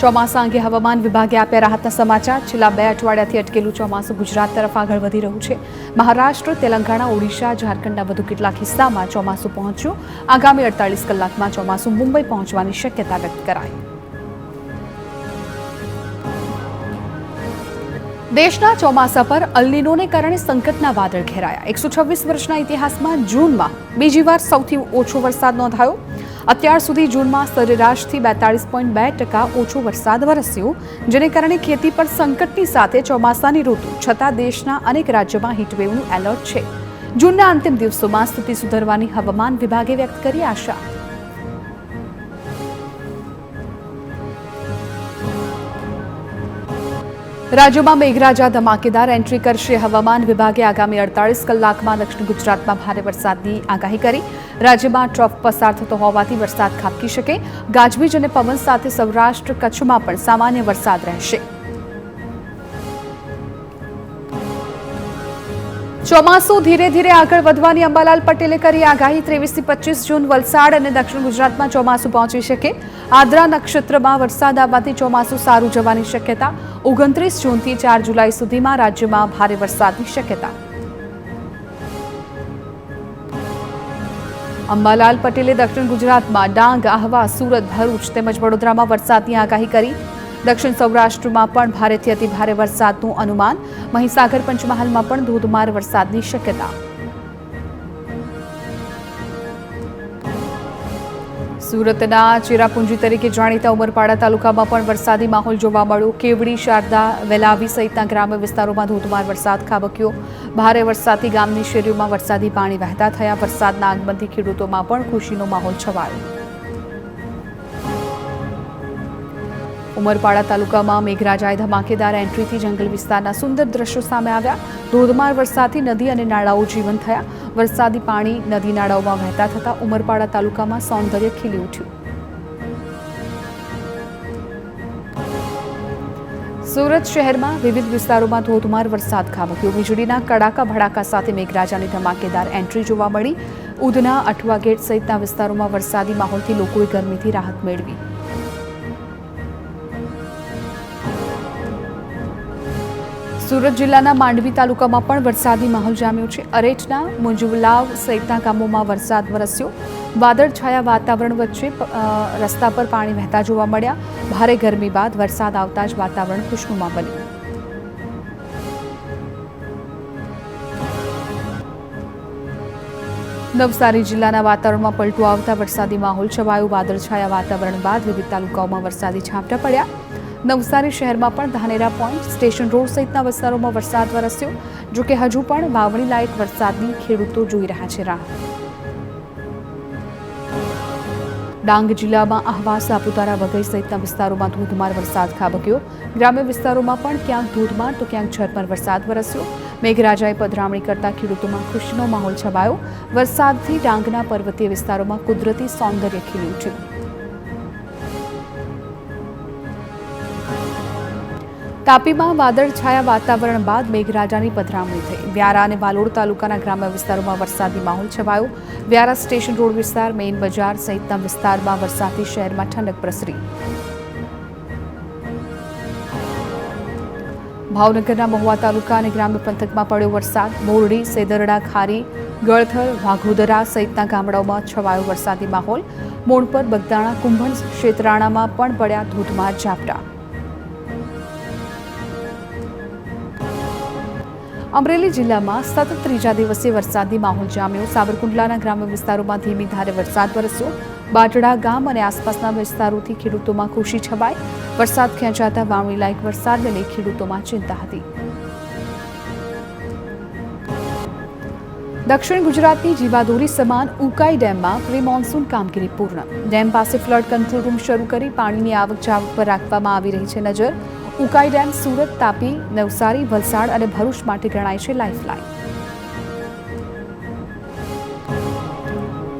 ચોમાસા અંગે હવામાન વિભાગે આપ્યા રાહતના સમાચાર। છેલ્લા 2 અઠવાડિયાથી અટકેલું ચોમાસું ગુજરાત તરફ આગળ વધી રહ્યું છે। મહારાષ્ટ્ર, તેલંગાણા, ઓડિશા, ઝારખંડના વધુ કેટલાક હિસ્સામાં ચોમાસું પહોંચ્યું। આગામી 48 કલાકમાં ચોમાસું મુંબઈ પહોંચવાની શક્યતા વ્યક્ત કરાઈ। દેશના ચોમાસા પર અલ્નીનોને કારણે સંકટના વાદળ ઘેરાયા। 126 વર્ષના ઇતિહાસમાં જૂનમાં બીજી વાર સૌથી ઓછો વરસાદ નોંધાયો। અત્યાર સુધી જૂનમાં સરેરાશથી 42.2% ઓછો વરસાદ વરસ્યો, જેને કારણે ખેતી પર સંકટની સાથે ચોમાસાની ઋતુ છતાં દેશના અનેક રાજ્યોમાં હીટવેવનું એલર્ટ છે। જૂનના અંતિમ દિવસોમાં સ્થિતિ સુધરવાની હવામાન વિભાગે વ્યક્ત કરી આશા। રાજ્યમાં મેઘરાજા ધમાકેદાર એન્ટ્રી કરશે। હવામાન વિભાગે આગામી 48 કલાકમાં દક્ષિણ ગુજરાતમાં ભારે વરસાદની આગાહી કરી। રાજ્યમાં ટ્રફ પસાર થતો હોવાથી વરસાદ ખાબકી શકે। ગાજવીજ અને પવન સાથે સૌરાષ્ટ્ર કચ્છમાં પણ સામાન્ય વરસાદ રહેશે। ચોમાસું ધીરે ધીરે આગળ વધવાની અંબાલાલ પટેલે કરી આગાહી। 23 થી 25 જૂન વલસાડ અને દક્ષિણ ગુજરાતમાં ચોમાસું પહોંચી શકે। આદ્રા નક્ષત્રમાં વરસાદ આવવાથી ચોમાસું સારું જવાની શક્યતા। 29 જૂનથી 4 જુલાઈ સુધીમાં રાજ્યમાં ભારે વરસાદની શક્યતા। અંબાલાલ પટેલે દક્ષિણ ગુજરાતમાં ડાંગ, આહવા, સુરત, ભરૂચ તેમજ વડોદરામાં વરસાદની આગાહી કરી। દક્ષિણ સૌરાષ્ટ્રમાં પણ ભારેથી અતિભારે વરસાદનું અનુમાન। મહીસાગર, પંચમહાલમાં પણ ધોધમાર વરસાદની શક્યતા। સુરતના ચેરાપુંજી તરીકે જાણીતા ઉમરપાડા તાલુકામાં પણ વરસાદી માહોલ જોવા મળ્યો। કેવડી, શારદા, વેલાવી સહિતના ગ્રામ્ય વિસ્તારોમાં ધોધમાર વરસાદ ખાબક્યો। ભારે વરસાદથી ગામની શેરીઓમાં વરસાદી પાણી વહેતા થયા। વરસાદના આગમનથી ખેડૂતોમાં પણ ખુશીનો માહોલ છવાયો। ઉમરપાડા તાલુકામાં મેઘરાજાએ ધમાકેદાર એન્ટ્રીથી જંગલ વિસ્તારના સુંદર દ્રશ્યો સામે આવ્યા। ધોધમાર વરસાદથી નદી અને નાળાઓ જીવંત થયા। વરસાદી પાણી નદી નાળાઓમાં વહેતા થતા ઉમરપાડા તાલુકામાં સૌંદર્ય ખીલી ઉઠ્યું। સુરત શહેરમાં વિવિધ વિસ્તારોમાં ધોધમાર વરસાદ ખાબક્યો। વીજળીના કડાકા ભડાકા સાથે મેઘરાજાની ધમાકેદાર એન્ટ્રી જોવા મળી। ઉધના, અઠવા ગેટ સહિતના વિસ્તારોમાં વરસાદી માહોલથી લોકોએ ગરમીથી રાહત મેળવી। સુરત જિલ્લાના માંડવી તાલુકામાં પણ વરસાદી માહોલ જામ્યો છે। અરેઠના, મુંજુલાવ સહિતના ગામોમાં વરસાદ વરસ્યો। વાદળછાયા વાતાવરણ વચ્ચે રસ્તા પર પાણી વહેતા જોવા મળ્યા। ભારે ગરમી બાદ વરસાદ આવતા જ વાતાવરણ ખુશનુમા બન્યું। નવસારી જિલ્લાના વાતાવરણમાં પલટો આવતા વરસાદી માહોલ છવાયો। વાદળછાયા વાતાવરણ બાદ વિવિધ તાલુકાઓમાં વરસાદી છાંટા પડ્યા। નવસારી શહેરમાં પણ ધાનેરા પોઈન્ટ, સ્ટેશન રોડ સહિતના વિસ્તારોમાં વરસાદ વરસ્યો। જોકે હજુ પણ વાવણી લાયક વરસાદની ખેડૂતો જોઈ રહ્યા છે રાહ। ડાંગ જિલ્લામાં આહવા, સાપુતારા, વઘઈ સહિતના વિસ્તારોમાં ધોધમાર વરસાદ ખાબક્યો। ગ્રામ્ય વિસ્તારોમાં પણ ક્યાંક ધોધમાર તો ક્યાંક ઝરમર વરસાદ વરસ્યો। મેઘરાજાએ પધરામણી કરતા ખેડૂતોમાં ખુશીનો માહોલ છવાયો। વરસાદથી ડાંગના પર્વતીય વિસ્તારોમાં કુદરતી સૌંદર્ય ખીલી ઉઠ્યું। તાપીમાં વાદળછાયા વાતાવરણ બાદ મેઘરાજાની પધરામણી થઈ। વ્યારા અને વાલોડ તાલુકાના ગ્રામ્ય વિસ્તારોમાં વરસાદી માહોલ છવાયો। વ્યારા સ્ટેશન રોડ વિસ્તાર, મેઇન બજાર સહિતના વિસ્તારમાં વરસાદથી શહેરમાં ઠંડક પ્રસરી। ભાવનગરના મહુવા તાલુકા અને ગ્રામ્ય પંથકમાં પડ્યો વરસાદ। મોરડી, સેદરડા, ખારી, ગળથલ, વાઘોદરા સહિતના ગામડાઓમાં છવાયો વરસાદી માહોલ। મોણપર, બગદાણા, કુંભણ, શેતરાણામાં પણ પડ્યા ધોધમાર ઝાપટા। અમરેલી જિલ્લામાં સતત ત્રીજા દિવસે વરસાદી માહોલ જામ્યો। સાવરકુંડલાના ગ્રામ્ય વિસ્તારોમાં ધીમી ધારે વરસાદ વરસ્યો। બાટડા ગામ અને આસપાસના વિસ્તારોથી ખેડૂતોમાં ખુશી છવાઈ। વરસાદ ખેંચાતા વાવણી લાયક વરસાદને લઈ ખેડૂતોમાં ચિંતા હતી। દક્ષિણ ગુજરાતની જીવાદોરી સમાન ઉકાઈ ડેમમાં પ્રી મોન્સૂન કામગીરી પૂર્ણ। ડેમ પાસે ફ્લડ કંટ્રોલ રૂમ શરૂ કરી પાણીની આવક જાવક પર રાખવામાં આવી રહી છે નજર। ઉકાઈ ડેમ સુરત, તાપી, નવસારી, વલસાડ અને ભરૂચ માટે ગણાય છે લાઇફલાઇન।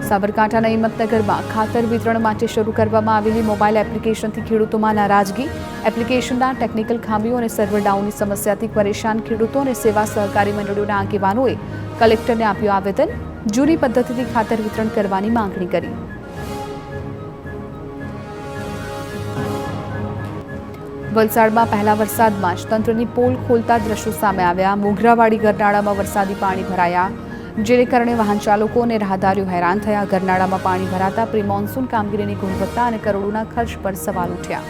સાબરકાંઠાના હિંમતનગરમાં ખાતર વિતરણ માટે શરૂ કરવામાં આવેલી મોબાઈલ એપ્લિકેશનથી ખેડૂતોમાં નારાજગી। એપ્લિકેશનના ટેકનિકલ ખામીઓ અને સર્વર ડાઉનની સમસ્યાથી પરેશાન ખેડૂતો અને સેવા સહકારી મંડળીઓના આગેવાનોએ કલેક્ટરને આપ્યું આવેદન। જૂની પદ્ધતિથી ખાતર વિતરણ કરવાની માંગણી કરી। વલસાડમાં પહેલા વરસાદમાં જ તંત્રની પોલ ખોલતા દ્રશ્યો સામે આવ્યા. મોગરાવાડી ગરનાળામાં વરસાદી પાણી ભરાયા, જેને કારણે વાહન ચાલકો અને રાહદારીઓ હેરાન થયા. ગરનાળામાં પાણી ભરાતા પ્રી મોન્સૂન કામગીરીની ગુણવત્તા અને કરોડોના ખર્ચ પર સવાલ ઉઠ્યા.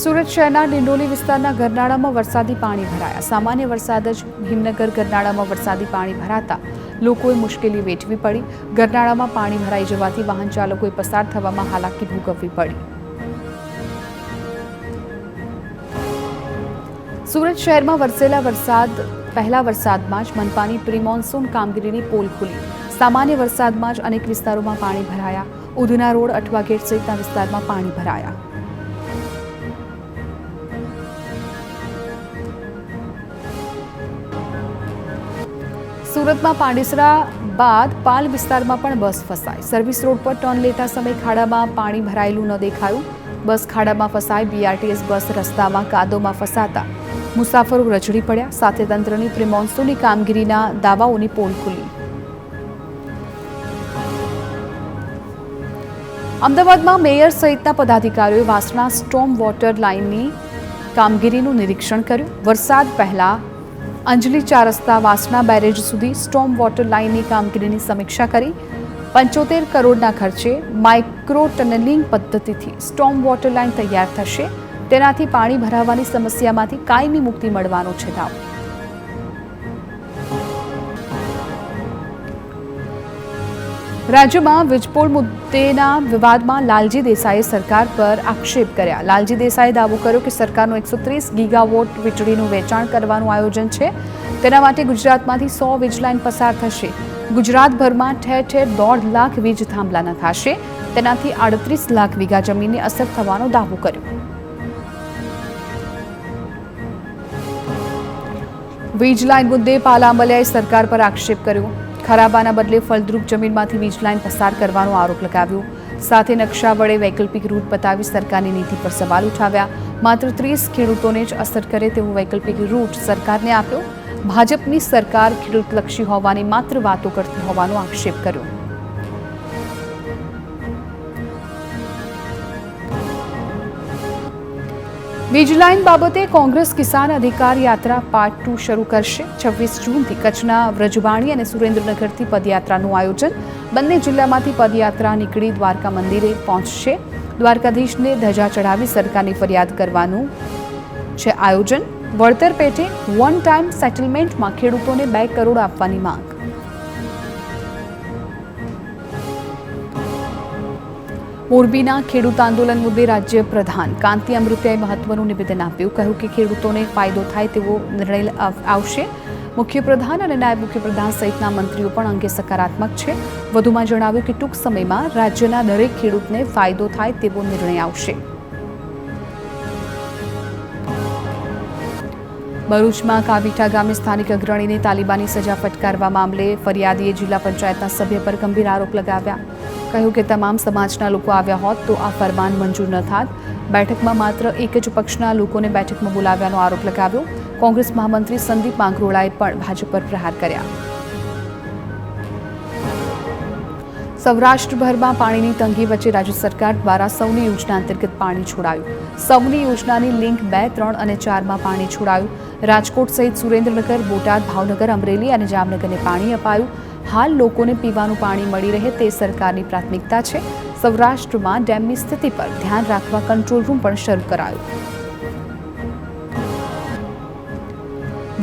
સુરત શહેરના ડિંડોલી વિસ્તારના ગરનાળામાં વરસાદી પાણી ભરાયા. સામાન્ય વરસાદ જ હિમનગર ગરનાળામાં વરસાદી પાણી ભરાતા લોકોએ મુશ્કેલી વેઠવી પડી. ગરનાળામાં પાણી ભરાઈ જવાથી વાહન ચાલકોએ પસાર થવામાં હાલાકી ભોગવવી પડી. સુરત શહેરમાં વરસેલા પહેલા વરસાદમાં જ મનપાની પ્રી મોન્સૂન કામગીરીની પોલ ખુલી. સામાન્ય વરસાદમાં જ અનેક વિસ્તારોમાં પાણી ભરાયા. ઉધના રોડ, અઠવા ગેટ સહિતના વિસ્તારમાં પાણી ભરાયા. સુરતમાં પાંડેસરા બાદ પાલ વિસ્તારમાં પણ બસ ફસાઈ. સર્વિસ રોડ પર ટર્ન લેતા સમયે ખાડામાં પાણી ભરાયેલું ન દેખાયું. બસ ખાડામાં ફસાઈ. બીઆરટીએસ બસ રસ્તામાં કાદવમાં ફસાતા મુસાફરો રજડી પડ્યા. સાથે તંત્રની પ્રી મોન્સૂનની કામગીરીના દાવાઓની પોલ ખુલી. અમદાવાદમાં મેયર સહિતના પદાધિકારીઓએ વાસણા સ્ટોર્મ વોટર લાઇનની કામગીરીનું નિરીક્ષણ કર્યું. વરસાદ પહેલા અંજલી 4 રસ્તા વાસણા બેરેજ સુધી સ્ટોર્મ વોટર લાઇનની કામગીરીની સમીક્ષા કરી. 75 કરોડના ખર્ચે માઇક્રો ટનલિંગ પદ્ધતિથી સ્ટોર્મ વોટર લાઇન તૈયાર થશે. તેનાથી પાણી ભરાવાની સમસ્યામાંથી કાયમી મુક્તિ મળવાનો છે દાવો. રાજ્યમાં વીજપોલ મુદ્દેના વિવાદમાં લાલજી દેસાઈએ સરકાર પર આક્ષેપ કર્યા. લાલજી દેસાઈએ દાવો કર્યો કે સરકારનું 130 ગીગાવોટ વીજળીનું વેચાણ કરવાનું આયોજન છે. તેના માટે ગુજરાતમાંથી 100 વીજ લાઇન પસાર થશે. ગુજરાતભરમાં ઠેર ઠેર 1.5 લાખ વીજ થાંભલા નખાશે. તેનાથી 38 લાખ વીઘા જમીનને અસર થવાનો દાવો કર્યો. વીજ લાઇન મુદ્દે પાલા આંબલિયાએ સરકાર પર આક્ષેપ કર્યો. ખરાબાના બદલે ફળદ્રુપ જમીનમાંથી વીજ લાઇન પસાર કરવાનો આરોપ લગાવ્યો. સાથે નકશા વડે વૈકલ્પિક રૂટ બતાવી સરકારની નીતિ પર સવાલ ઉઠાવ્યા. માત્ર 30 ખેડૂતોને જ અસર કરે તેવો વૈકલ્પિક રૂટ સરકારને આપ્યો. ભાજપની સરકાર ખેડૂતલક્ષી હોવાની માત્ર વાતો કરતી હોવાનો આક્ષેપ કર્યો. વીજ લાઇન બાબતે કોંગ્રેસ કિસાન અધિકાર યાત્રા પાર્ટ 2 શરૂ કરશે. 26 જૂનથી કચ્છના વ્રજવાણી અને સુરેન્દ્રનગરથી પદયાત્રાનું આયોજન. બંને જિલ્લામાંથી પદયાત્રા નીકળી દ્વારકા મંદિરે પહોંચશે. દ્વારકાધીશને ધજા ચઢાવી સરકારની ફરિયાદ કરવાનું છે આયોજન. વળતર પેટે વન ટાઈમ સેટલમેન્ટમાં ખેડૂતોને 2 કરોડ આપવાની માંગ. મોરબીના ખેડૂત આંદોલન મુદ્દે રાજ્ય પ્રધાન કાંતિ અમૃતિયાએ મહત્વનું નિવેદન આપ્યું. કહ્યું કે ખેડૂતોને ફાયદો થાય તેવો નિર્ણય આવશે. મુખ્યપ્રધાન અને નાયબ મુખ્યપ્રધાન સહિતના મંત્રીઓ પણ અંગે સકારાત્મક છે. વધુમાં જણાવ્યું કે ટૂંક સમયમાં રાજ્યના દરેક ખેડૂતને ફાયદો થાય તેવો નિર્ણય આવશે. ભરૂચમાં કાવીઠા ગામે સ્થાનિક અગ્રણીને તાલિબાની સજા ફટકારવા મામલે ફરિયાદીએ જિલ્લા પંચાયતના સભ્ય પર ગંભીર આરોપ લગાવ્યા. કહ્યું કે તમામ સમાજના લોકો આવ્યા હોત તો આ ફરમાન મંજૂર ન થાત. બેઠકમાં માત્ર એક જ પક્ષના લોકોને બેઠકમાં બોલાવ્યાનો આરોપ લગાવ્યો. કોંગ્રેસ મહામંત્રી સંદીપ માંગરોળાએ પણ ભાજપ પર પ્રહાર કર્યા. સૌરાષ્ટ્રભરમાં પાણીની તંગી વચ્ચે રાજ્ય સરકાર દ્વારા સૌની યોજના અંતર્ગત પાણી છોડાયું. સૌની યોજનાની લિંક 2, 3 અને 4માં પાણી છોડાયું. રાજકોટ સહિત સુરેન્દ્રનગર, બોટાદ, ભાવનગર, અમરેલી અને જામનગરને પાણી અપાયું. હાલ લોકોને પીવાનું પાણી મળી રહે તે સરકારની પ્રાથમિકતા છે. સૌરાષ્ટ્રમાં ડેમની સ્થિતિ પર ધ્યાન રાખવા કંટ્રોલ રૂમ પણ શરૂ કરાયો.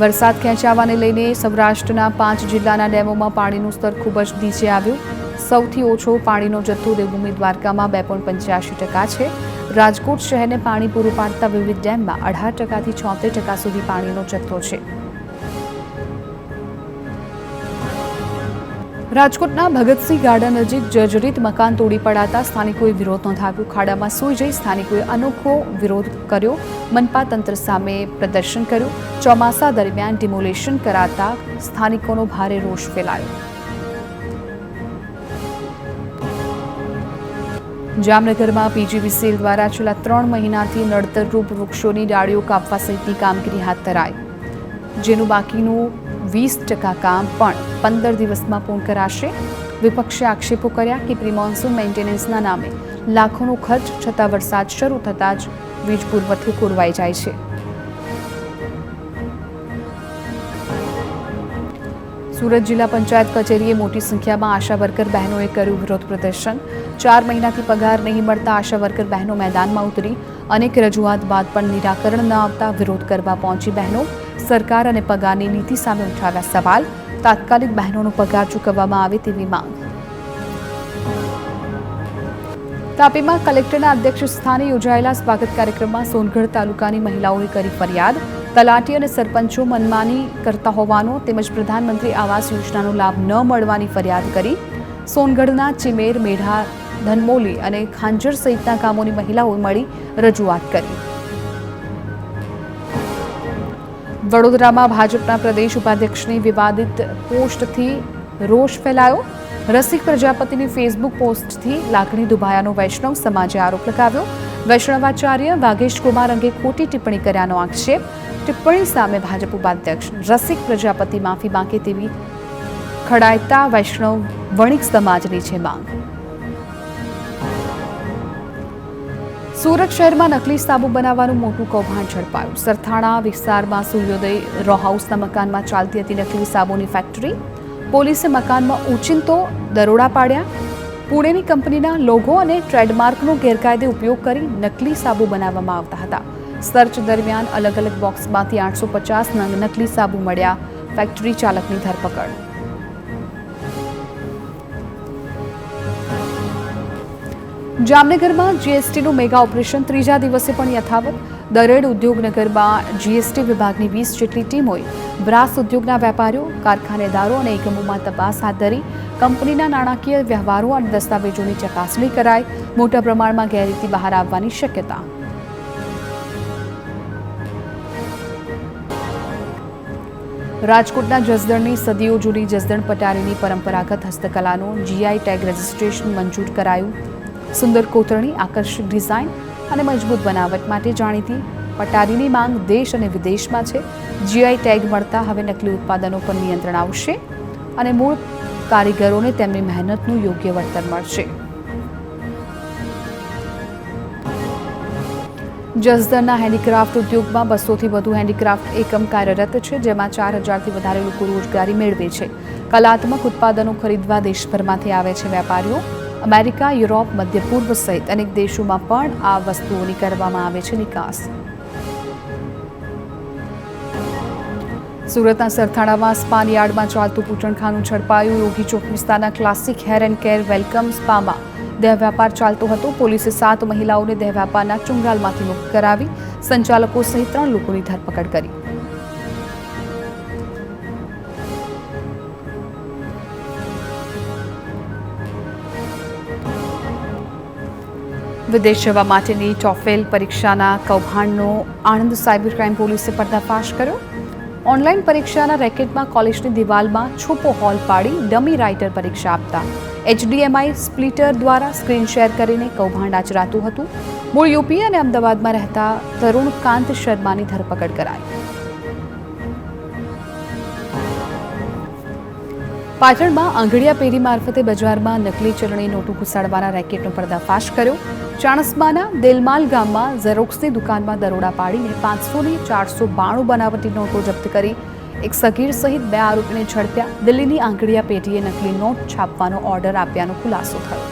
વરસાદ ખેંચાવાને લઈને સૌરાષ્ટ્રના 5 જિલ્લાના ડેમોમાં પાણીનું સ્તર ખૂબ જ નીચે આવ્યું. સૌથી ઓછો પાણીનો જથ્થો દેવભૂમિ દ્વારકામાં 2.85% છે. રાજકોટ શહેરને પાણી પૂરું પાડતા વિવિધ ડેમમાં 18% થી 76% સુધી પાણીનો જથ્થો છે. રાજકોટના ભગતસિંહ ગાર્ડન નજીક જર્જરિત મકાન તોડી પડાતા સ્થાનિકોએ વિરોધ નોંધાવ્યો. ખાડામાં સૂઈ જઈ સ્થાનિકોએ અનોખો વિરોધ કર્યો. મનપા તંત્ર સામે પ્રદર્શન કર્યું. ચોમાસા દરમિયાન ડિમોલેશન કરાતા સ્થાનિકોનો ભારે રોષ ફેલાયો. જામનગરમાં પીજીવીસીએલ દ્વારા છેલ્લા 3 મહિનાથી નડતરરૂપ વૃક્ષોની ડાળીઓ કાપવા સહિતની કામગીરી હાથ ધરાઈ, જેનું બાકીનું 20% કામ પણ 15 દિવસમાં પૂર્ણ કરાશે. વિપક્ષે આક્ષેપો કર્યા કે પ્રી મોન્સૂન મેન્ટેનન્સના નામે લાખોનો ખર્ચ છતાં વરસાદ શરૂ થતાં જ વીજ પુરવઠો ખોરવાઈ જાય છે. સુરત જિલ્લા પંચાયત કચેરીએ મોટી સંખ્યામાં આશા વર્કર બહેનોએ કર્યું વિરોધ પ્રદર્શન. 4 મહિનાથી પગાર નહીં મળતા આશા વર્કર બહેનો મેદાનમાં ઉતરી. અનેક રજૂઆત બાદ પણ નિરાકરણ ન આવતા વિરોધ કરવા પહોંચી બહેનો. સરકાર અને પગારની નીતિ સામે ઉઠાવ્યા સવાલ. તાત્કાલિક બહેનોનો પગાર ચૂકવવામાં આવે તેવી માંગ. તાપીમાં કલેક્ટરના અધ્યક્ષ સ્થાને યોજાયેલા સ્વાગત કાર્યક્રમમાં સોનગઢ તાલુકાની મહિલાઓએ કરી ફરિયાદ. તલાટી અને સરપંચો મનમાની કરતા હોવાનો તેમજ પ્રધાનમંત્રી આવાસ યોજનાનો લાભ ન મળવાની ફરિયાદ કરી. સોનગઢના ચિમેર, મેઢા, ધનમોલી અને ખાંજર સહિતના ગામોની મહિલાઓએ મળી રજૂઆત કરી. વડોદરામાં ભાજપના પ્રદેશ ઉપાધ્યક્ષની વિવાદિત પોસ્ટથી રોષ ફેલાયો. રસિક પ્રજાપતિની ફેસબુક પોસ્ટથી લાગણી દુભાયાનો વૈષ્ણવ સમાજે આરોપ લગાવ્યો. વૈષ્ણવાચાર્ય વાઘેશ કુમાર અંગે ખોટી ટિપ્પણી કર્યાનો આક્ષેપ. ટિપ્પણી સામે ભાજપ ઉપાધ્યક્ષ રસિક પ્રજાપતિ માફી માંગે તેવી ખડાયતા વૈષ્ણવ વણિક સમાજની છે માંગ. સુરત શહેરમાં નકલી સાબુ બનાવવાનું મોટું કૌભાંડ ઝડપાયું. સરથાણા વિસ્તારમાં સૂર્યોદય રો હાઉસના મકાનમાં ચાલતી હતી નકલી સાબુની ફેક્ટરી. પોલીસે મકાનમાં ઓચિંતો દરોડા પાડ્યા. પુણેની કંપનીના લોગો અને ટ્રેડમાર્કનો ગેરકાયદે ઉપયોગ કરી નકલી સાબુ બનાવવામાં આવતા હતા. સર્ચ દરમિયાન અલગ અલગ બોક્સમાંથી 850 નંગ નકલી સાબુ મળ્યા. ફેક્ટરી ચાલકની ધરપકડ. જામનગરમાં જીએસટીનું મેગા ઓપરેશન ત્રીજા દિવસે પણ યથાવત. દરેડ ઉદ્યોગનગરમાં જીએસટી વિભાગની 20 જેટલી ટીમોએ બ્રાસ ઉદ્યોગના વેપારીઓ, કારખાનેદારો અને એકમોમાં તપાસ હાથ ધરી. કંપનીના નાણાકીય વ્યવહારો અને દસ્તાવેજોની ચકાસણી કરાઈ. મોટા પ્રમાણમાં ગેરરીતિ બહાર આવવાની શક્યતા. રાજકોટના જસદણની સદીઓ જૂની જસદણ પટારીની પરંપરાગત હસ્તકલાનું જીઆઈ ટેગ રજિસ્ટ્રેશન મંજૂર કરાયું. સુંદર કોતરણી, આકર્ષક ડિઝાઇન અને મજબૂત બનાવટ માટે જાણીતી પટારીની માંગ દેશ અને વિદેશમાં છે. જીઆઈ ટેગ મળતા હવે નકલી ઉત્પાદનો પર નિયંત્રણ આવશે અને મૂળ કારીગરોને તેમની મહેનતનું યોગ્ય વળતર મળશે. જસદણના હેન્ડીક્રાફ્ટ ઉદ્યોગમાં 200થી વધુ હેન્ડીક્રાફ્ટ એકમ કાર્યરત છે, જેમાં 4000થી વધારે લોકો રોજગારી મેળવે છે. કલાત્મક ઉત્પાદનો ખરીદવા દેશભરમાંથી આવે છે વેપારીઓ. અમેરિકા, યુરોપ, મધ્ય પૂર્વ સહિત અનેક દેશોમાં પણ આ વસ્તુઓની કરવામાં આવે છે નિકાસ. સુરતના સરથાણામાં સ્પાન યાર્ડમાં ચાલતું પૂટણખાનું ઝડપાયું. યોગી ચોક વિસ્તારના classic hair and care welcome સ્પામાં દેહ વ્યાપાર ચાલતો હતો. પોલીસે 7 મહિલાઓને દેહ વ્યાપારના ચુંગાલમાંથી મુક્ત કરાવી. સંચાલકો સહિત 3 લોકોની ધરપકડ કરી. વિદેશ જવા માટેની ટોફેલ પરીક્ષાના કૌભાંડનો આણંદ સાયબર ક્રાઇમ પોલીસે પર્દાફાશ કર્યો. ઓનલાઈન પરીક્ષાના રેકેટમાં કોલેજની દિવાલમાં છુપો હોલ પાડી ડમી રાઇટર પરીક્ષા આપતા HDMI સ્પ્લિટર દ્વારા સ્ક્રીન શેર કરીને કૌભાંડ આચરાતું હતું. મૂળ યુપી અને અમદાવાદમાં રહેતા તરુણ કાંત શર્માની ધરપકડ કરાઈ. પાટણમાં આંગળીયા પેઢી મારફતે બજારમાં નકલી ચલણી નોટો ઘુસાડવાના રેકેટનો પર્દાફાશ કર્યો. ચાણસ્માના દેલમાલ ગામમાં ઝેરોક્સની દુકાનમાં દરોડા પાડીને 500ની 492 બનાવટી નોટો જપ્ત કરી એક સગીર સહિત 2 આરોપીને ઝડપ્યા. દિલ્હીની આંગળીયા પેઢીએ નકલી નોટ છાપવાનો ઓર્ડર આપ્યાનો ખુલાસો થયો.